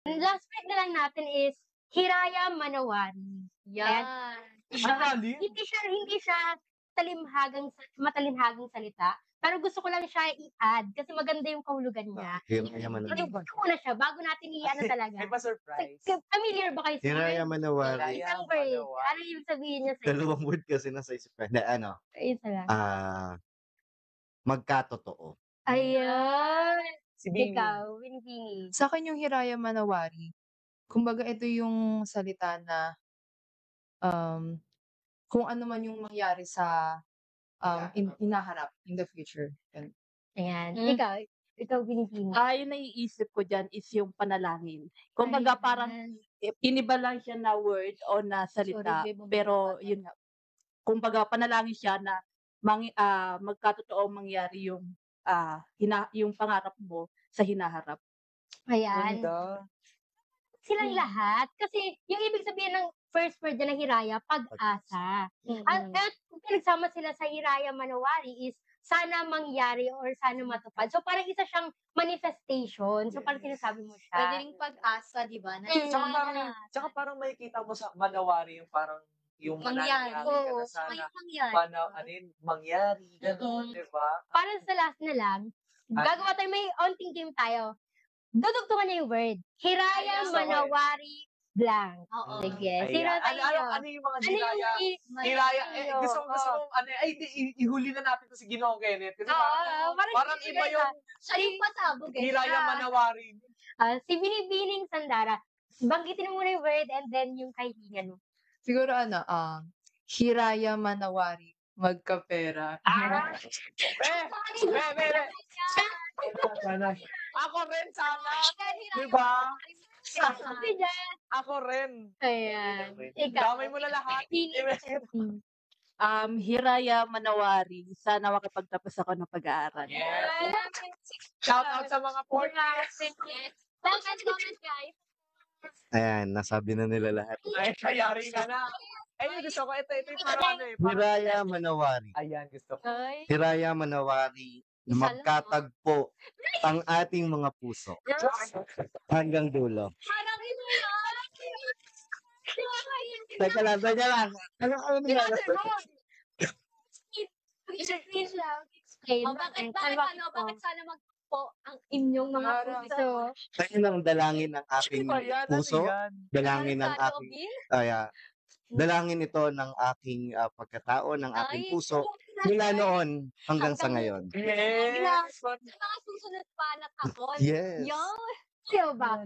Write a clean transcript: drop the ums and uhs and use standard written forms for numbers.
Last week na lang natin is Hiraya Manowari. Yan. Ang lalim. Hindi siya matalimhagang salita, pero gusto ko lang siya i-add kasi maganda yung kahulugan niya. Hiraya Manowari. Gusto ko na siya bago natin i-ano talaga. May pa-surprise. Familiar ba kayo sa Hiraya Manowari. isang word? Ano yung sabihin niya sa Dalawang word kasi nasa isip ko. Ano? Isa lang. Magkatotoo. Ayun. Si Bini. Ikaw, Winnie. Sa akin yung Hiraya Manowari, kumbaga ito yung salita na kung ano man yung mangyari sa hinaharap in the future. Yan. Ayan. Mm. Ikaw, Winnie. Yung naiisip ko dyan is yung panalangin. Kumbaga parang iniba lang siya na word o na salita, Sorry, babe, pero yun nga. Kumbaga panalangin siya na magkatotoo mangyari yung yung pangarap mo sa hinaharap. Ayan. Ganda. Silang lahat. Kasi yung ibig sabihin ng first word na Hiraya, pag-asa. At pinagsama sila sa Hiraya Manowari is sana mangyari or sana matupad. So parang isa siyang manifestation. So parang sinasabi mo siya. Pwede ring pag-asa, di ba? Tsaka parang makikita mo sa Manawari yung parang yung Mangyari. manangyari ka na sana. Mangyari. Gano'n, di ba? Para sa last na lang, gagawa tayo, may onting game tayo. Dudugtungan niya yung word. Hiraya Manawari blank. Oo. Sige. Ayan. Sino tayo? Ano yung mga Hiraya? Hiraya, gusto mo, ihuli na natin to si Ginoong Kenneth. Kasi parang iba yung Siya yung pasabog eh. Hiraya Manawari. Si Binibining Sandara. Banggitin mo muna yung word and then yung kahilingan mo. Siguro Hiraya Manawari, magkapera. Ako rin sana. Diba? Ako rin. Ayan. Ikaw. Damay mo na lahat. Hiraya Manawari, sana makapagtapos ako ng pag-aaral. Shout out sa mga porters. Comment, guys. Ayan, nasabi na nila lahat. Ay, kayari ka na. Ay, gusto ko. Ito yung parang Hiraya Manowari. Ayan, gusto ko. Hiraya Manawari na magkatagpo ang ating mga puso hanggang dulo. Teka lang. Bakit sana magpo ang inyong mga puso? Tayo lang dalangin ng aking puso. Dalangin ng aking... dalangin ito ng aking pagkatao, ng aking puso. Mula noon hanggang sa ngayon. Yes! Sa mga susunod pa na taon. Yes. Ikaw ba?